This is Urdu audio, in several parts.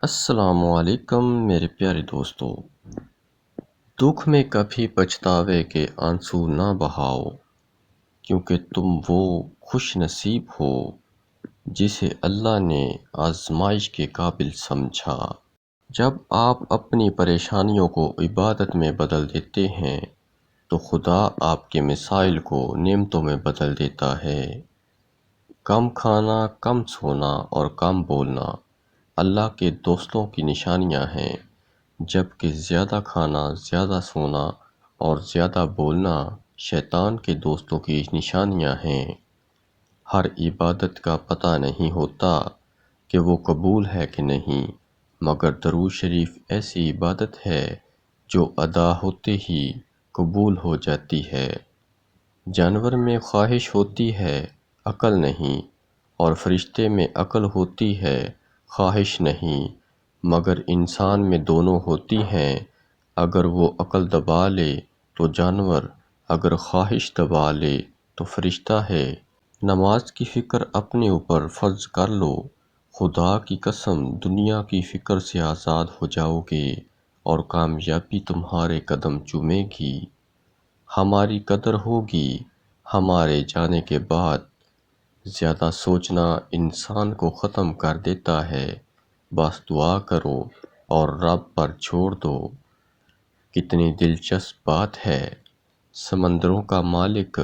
السلام علیکم میرے پیارے دوستو۔ دکھ میں کبھی پچھتاوے کے آنسو نہ بہاؤ، کیونکہ تم وہ خوش نصیب ہو جسے اللہ نے آزمائش کے قابل سمجھا۔ جب آپ اپنی پریشانیوں کو عبادت میں بدل دیتے ہیں تو خدا آپ کے مسائل کو نعمتوں میں بدل دیتا ہے۔ کم کھانا، کم سونا اور کم بولنا اللہ کے دوستوں کی نشانیاں ہیں، جبکہ زیادہ کھانا، زیادہ سونا اور زیادہ بولنا شیطان کے دوستوں کی نشانیاں ہیں۔ ہر عبادت کا پتہ نہیں ہوتا کہ وہ قبول ہے کہ نہیں، مگر درود شریف ایسی عبادت ہے جو ادا ہوتے ہی قبول ہو جاتی ہے۔ جانور میں خواہش ہوتی ہے، عقل نہیں، اور فرشتے میں عقل ہوتی ہے، خواہش نہیں، مگر انسان میں دونوں ہوتی ہیں۔ اگر وہ عقل دبا لے تو جانور، اگر خواہش دبا لے تو فرشتہ ہے۔ نماز کی فکر اپنے اوپر فرض کر لو، خدا کی قسم دنیا کی فکر سے آزاد ہو جاؤ گے اور کامیابی تمہارے قدم چومے گی۔ ہماری قدر ہوگی ہمارے جانے کے بعد۔ زیادہ سوچنا انسان کو ختم کر دیتا ہے، بس دعا کرو اور رب پر چھوڑ دو۔ کتنی دلچسپ بات ہے، سمندروں کا مالک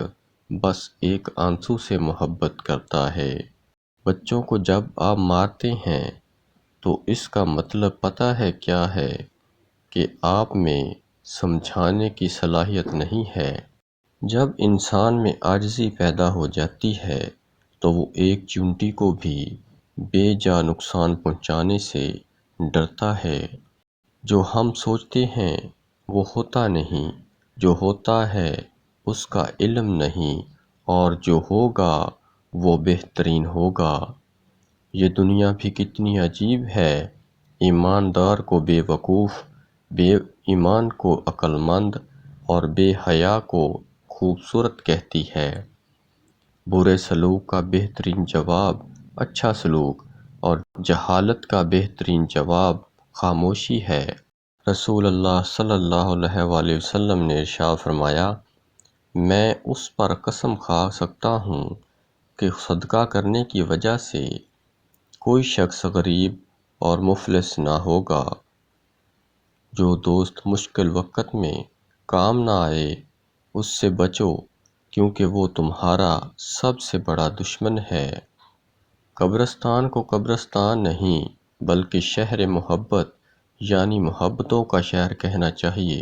بس ایک آنسو سے محبت کرتا ہے۔ بچوں کو جب آپ مارتے ہیں تو اس کا مطلب پتہ ہے کیا ہے؟ کہ آپ میں سمجھانے کی صلاحیت نہیں ہے۔ جب انسان میں عاجزی پیدا ہو جاتی ہے تو وہ ایک چیونٹی کو بھی بے جا نقصان پہنچانے سے ڈرتا ہے۔ جو ہم سوچتے ہیں وہ ہوتا نہیں، جو ہوتا ہے اس کا علم نہیں، اور جو ہوگا وہ بہترین ہوگا۔ یہ دنیا بھی کتنی عجیب ہے، ایماندار کو بے وقوف، بے ایمان کو عقل مند اور بے حیا کو خوبصورت کہتی ہے۔ برے سلوک کا بہترین جواب اچھا سلوک، اور جہالت کا بہترین جواب خاموشی ہے۔ رسول اللہ صلی اللہ علیہ وآلہ وسلم نے ارشاد فرمایا، میں اس پر قسم کھا سکتا ہوں کہ صدقہ کرنے کی وجہ سے کوئی شخص غریب اور مفلس نہ ہوگا۔ جو دوست مشکل وقت میں کام نہ آئے اس سے بچو، کیونکہ وہ تمہارا سب سے بڑا دشمن ہے۔ قبرستان کو قبرستان نہیں بلکہ شہر محبت یعنی محبتوں کا شہر کہنا چاہیے،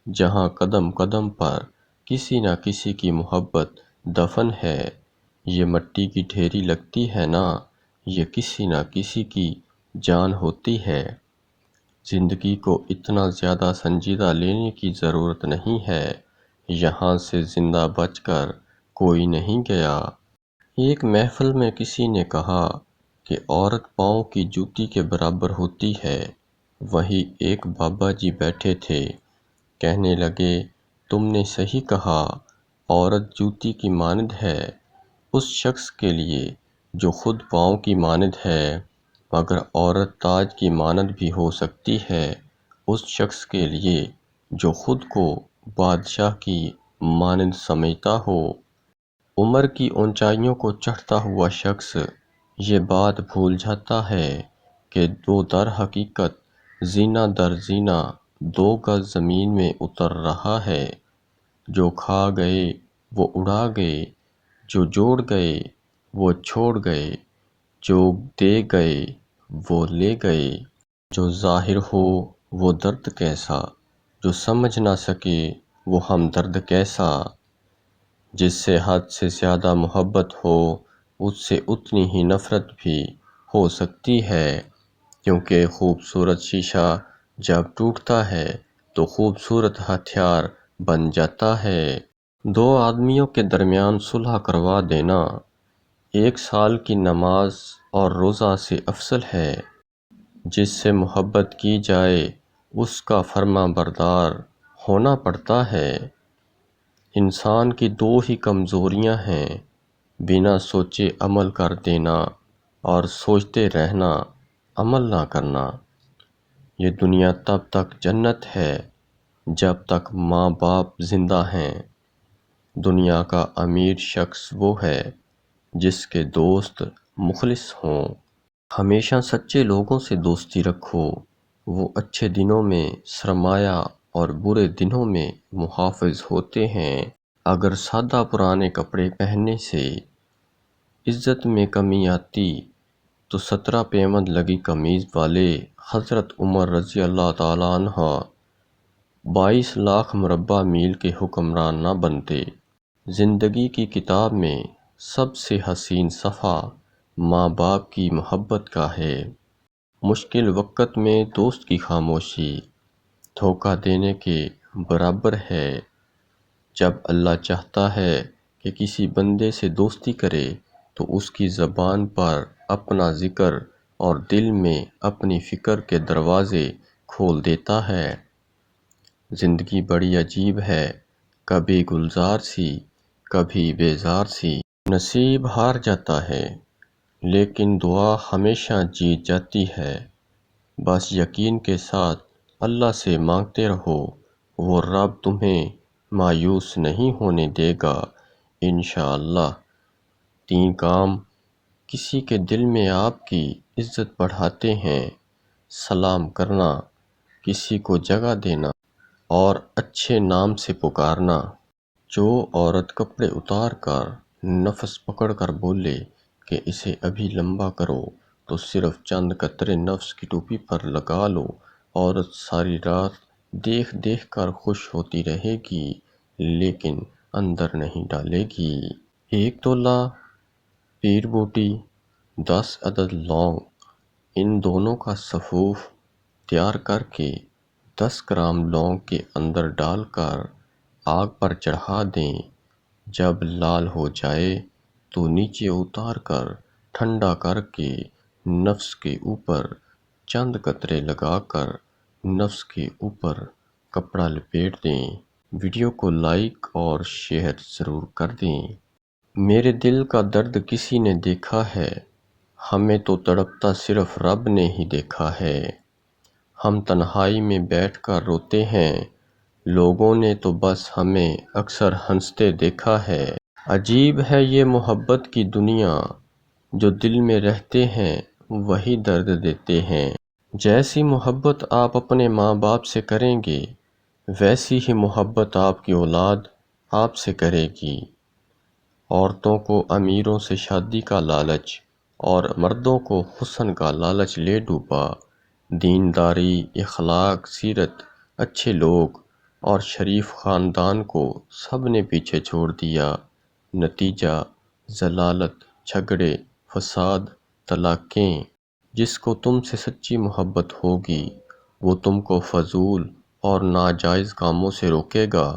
جہاں قدم قدم پر کسی نہ کسی کی محبت دفن ہے۔ یہ مٹی کی ڈھیری لگتی ہے نا، یہ کسی نہ کسی کی جان ہوتی ہے۔ زندگی کو اتنا زیادہ سنجیدہ لینے کی ضرورت نہیں ہے، یہاں سے زندہ بچ کر کوئی نہیں گیا۔ ایک محفل میں کسی نے کہا کہ عورت پاؤں کی جوتی کے برابر ہوتی ہے۔ وہیں ایک بابا جی بیٹھے تھے، کہنے لگے، تم نے صحیح کہا، عورت جوتی کی مانند ہے اس شخص کے لیے جو خود پاؤں کی مانند ہے، مگر عورت تاج کی مانند بھی ہو سکتی ہے اس شخص کے لیے جو خود کو بادشاہ کی مانند سمجھتا ہو۔ عمر کی اونچائیوں کو چڑھتا ہوا شخص یہ بات بھول جاتا ہے کہ وہ در حقیقت زینہ در زینہ 2 گز زمین میں اتر رہا ہے۔ جو کھا گئے وہ اڑا گئے، جو جوڑ گئے وہ چھوڑ گئے، جو دے گئے وہ لے گئے۔ جو ظاہر ہو وہ درد کیسا، جو سمجھ نہ سکے وہ ہمدرد کیسا۔ جس سے حد سے زیادہ محبت ہو اس سے اتنی ہی نفرت بھی ہو سکتی ہے، کیونکہ خوبصورت شیشہ جب ٹوٹتا ہے تو خوبصورت ہتھیار بن جاتا ہے۔ 2 آدمیوں کے درمیان صلح کروا دینا 1 سال کی نماز اور روزہ سے افضل ہے۔ جس سے محبت کی جائے اس کا فرما بردار ہونا پڑتا ہے۔ انسان کی 2 ہی کمزوریاں ہیں، بنا سوچے عمل کر دینا اور سوچتے رہنا عمل نہ کرنا۔ یہ دنیا تب تک جنت ہے جب تک ماں باپ زندہ ہیں۔ دنیا کا امیر شخص وہ ہے جس کے دوست مخلص ہوں۔ ہمیشہ سچے لوگوں سے دوستی رکھو، وہ اچھے دنوں میں سرمایہ اور برے دنوں میں محافظ ہوتے ہیں۔ اگر سادہ پرانے کپڑے پہننے سے عزت میں کمی آتی تو 17 پیمند لگی قمیض والے حضرت عمر رضی اللہ تعالیٰ عنہ 22 لاکھ مربع میل کے حکمران نہ بنتے۔ زندگی کی کتاب میں سب سے حسین صفحہ ماں باپ کی محبت کا ہے۔ مشکل وقت میں دوست کی خاموشی دھوکہ دینے کے برابر ہے۔ جب اللہ چاہتا ہے کہ کسی بندے سے دوستی کرے تو اس کی زبان پر اپنا ذکر اور دل میں اپنی فکر کے دروازے کھول دیتا ہے۔ زندگی بڑی عجیب ہے، کبھی گلزار سی، کبھی بیزار سی۔ نصیب ہار جاتا ہے لیکن دعا ہمیشہ جیت جاتی ہے۔ بس یقین کے ساتھ اللہ سے مانگتے رہو، وہ رب تمہیں مایوس نہیں ہونے دے گا انشاءاللہ۔ 3 کام کسی کے دل میں آپ کی عزت بڑھاتے ہیں: سلام کرنا، کسی کو جگہ دینا اور اچھے نام سے پکارنا۔ جو عورت کپڑے اتار کر نفس پکڑ کر بولے کہ اسے ابھی لمبا کرو تو صرف چند قطرے نفس کی ٹوپی پر لگا لو، عورت ساری رات دیکھ دیکھ کر خوش ہوتی رہے گی لیکن اندر نہیں ڈالے گی۔ 1 تولہ پیر بوٹی، 10 عدد لونگ، ان دونوں کا سفوف تیار کر کے 10 گرام لونگ کے اندر ڈال کر آگ پر چڑھا دیں۔ جب لال ہو جائے تو نیچے اتار کر ٹھنڈا کر کے نفس کے اوپر چند قطرے لگا کر نفس کے اوپر کپڑا لپیٹ دیں۔ ویڈیو کو لائک اور شیئر ضرور کر دیں۔ میرے دل کا درد کسی نے دیکھا ہے، ہمیں تو تڑپتا صرف رب نے ہی دیکھا ہے۔ ہم تنہائی میں بیٹھ کر روتے ہیں، لوگوں نے تو بس ہمیں اکثر ہنستے دیکھا ہے۔ عجیب ہے یہ محبت کی دنیا، جو دل میں رہتے ہیں وہی درد دیتے ہیں۔ جیسی محبت آپ اپنے ماں باپ سے کریں گے ویسی ہی محبت آپ کی اولاد آپ سے کرے گی۔ عورتوں کو امیروں سے شادی کا لالچ اور مردوں کو حسن کا لالچ لے ڈوبا۔ دینداری، اخلاق، سیرت، اچھے لوگ اور شریف خاندان کو سب نے پیچھے چھوڑ دیا۔ نتیجہ ضلالت، جھگڑے، فساد، طلاقیں۔ جس کو تم سے سچی محبت ہوگی وہ تم کو فضول اور ناجائز کاموں سے روکے گا۔